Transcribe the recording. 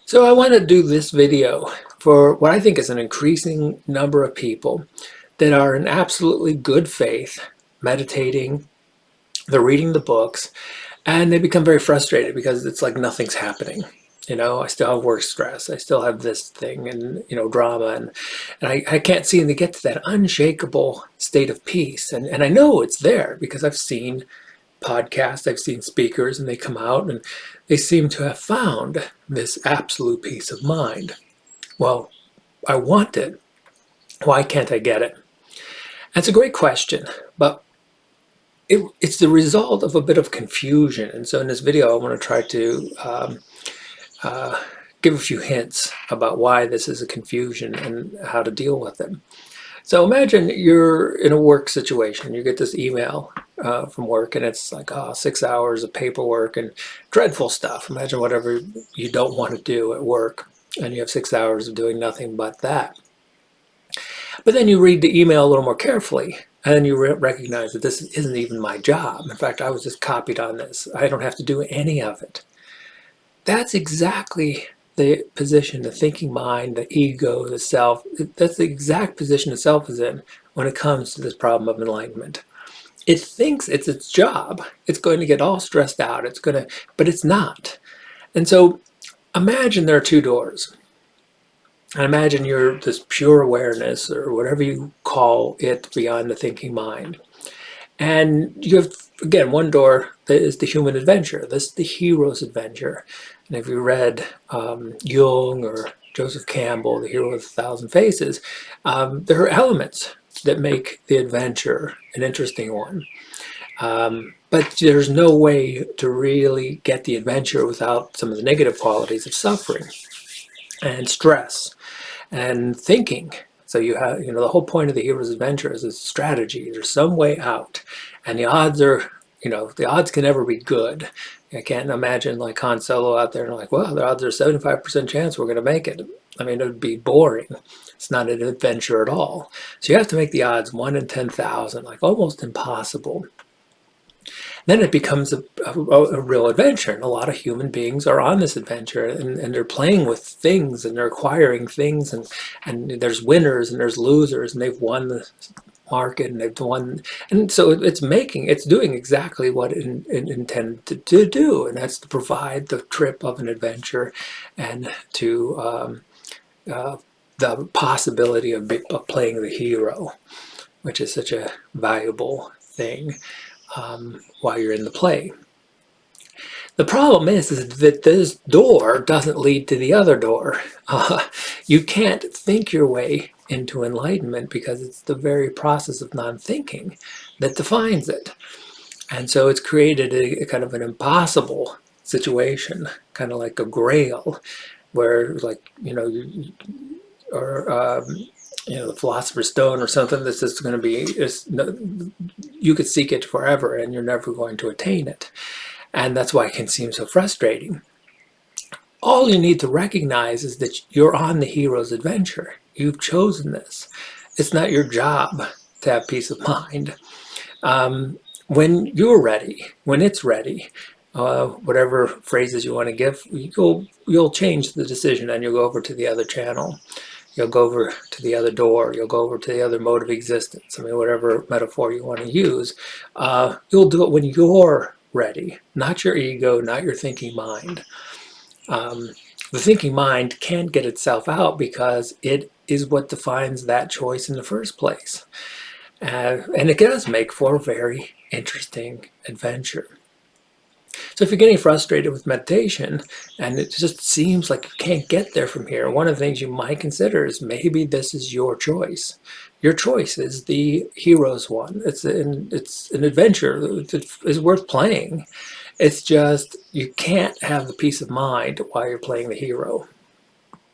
So I want to do this video for what I think is an increasing number of people that are in absolutely good faith, meditating, they're reading the books, and they become very frustrated because it's like nothing's happening. I still have work stress. I still have this thing and, drama. And I can't seem to get to that unshakable state of peace. And I know it's there because I've seen podcasts, I've seen speakers, and they come out and they seem to have found this absolute peace of mind. Well, I want it. Why can't I get it? That's a great question, but it's the result of a bit of confusion. And so in this video, I want to try to give a few hints about why this is a confusion and how to deal with it. So imagine you're in a work situation. You get this email from work, and it's like 6 hours of paperwork and dreadful stuff. Imagine whatever you don't want to do at work, and you have 6 hours of doing nothing but that. But then you read the email a little more carefully, and then you recognize that this isn't even my job. In fact, I was just copied on this. I don't have to do any of it. That's exactly the position the thinking mind, the ego, the self, that's the exact position the self is in when it comes to this problem of enlightenment. It thinks it's its job. It's going to get all stressed out. But it's not. And so imagine there are two doors. And imagine you're this pure awareness or whatever you call it beyond the thinking mind. And you have, again, one door that is the human adventure. This is the hero's adventure. And if you read Jung or Joseph Campbell, The Hero with a Thousand Faces, there are elements that make the adventure an interesting one. But there's no way to really get the adventure without some of the negative qualities of suffering and stress and thinking. So you have, the whole point of the hero's adventure is a strategy. There's some way out, and the odds are, the odds can never be good. I can't imagine like Han Solo out there and like, well, the odds are 75% chance we're going to make it. I mean, it would be boring. It's not an adventure at all. So you have to make the odds 1 in 10,000, like almost impossible. Then it becomes a real adventure, and a lot of human beings are on this adventure, and they're playing with things, and they're acquiring things, and there's winners and there's losers, and they've won the market, and they've won, and so it's doing exactly what it intended to do, and that's to provide the trip of an adventure and to the possibility of playing the hero, which is such a valuable thing. While you're in the play. The problem is that this door doesn't lead to the other door. You can't think your way into enlightenment because it's the very process of non-thinking that defines it. And so it's created a kind of an impossible situation, kind of like a grail, where like, the Philosopher's Stone or something that's just going to be, you could seek it forever and you're never going to attain it. And that's why it can seem so frustrating. All you need to recognize is that you're on the hero's adventure. You've chosen this. It's not your job to have peace of mind. When you're ready, when it's ready, whatever phrases you want to give, you'll change the decision and you'll go over to the other channel. You'll go over to the other door. You'll go over to the other mode of existence. I mean, whatever metaphor you want to use, you'll do it when you're ready, not your ego, not your thinking mind. The thinking mind can't get itself out because it is what defines that choice in the first place. And it does make for a very interesting adventure. So if you're getting frustrated with meditation and it just seems like you can't get there from here, one of the things you might consider is maybe this is your choice. Your choice is the hero's one. It's an adventure that is worth playing. It's just you can't have the peace of mind while you're playing the hero.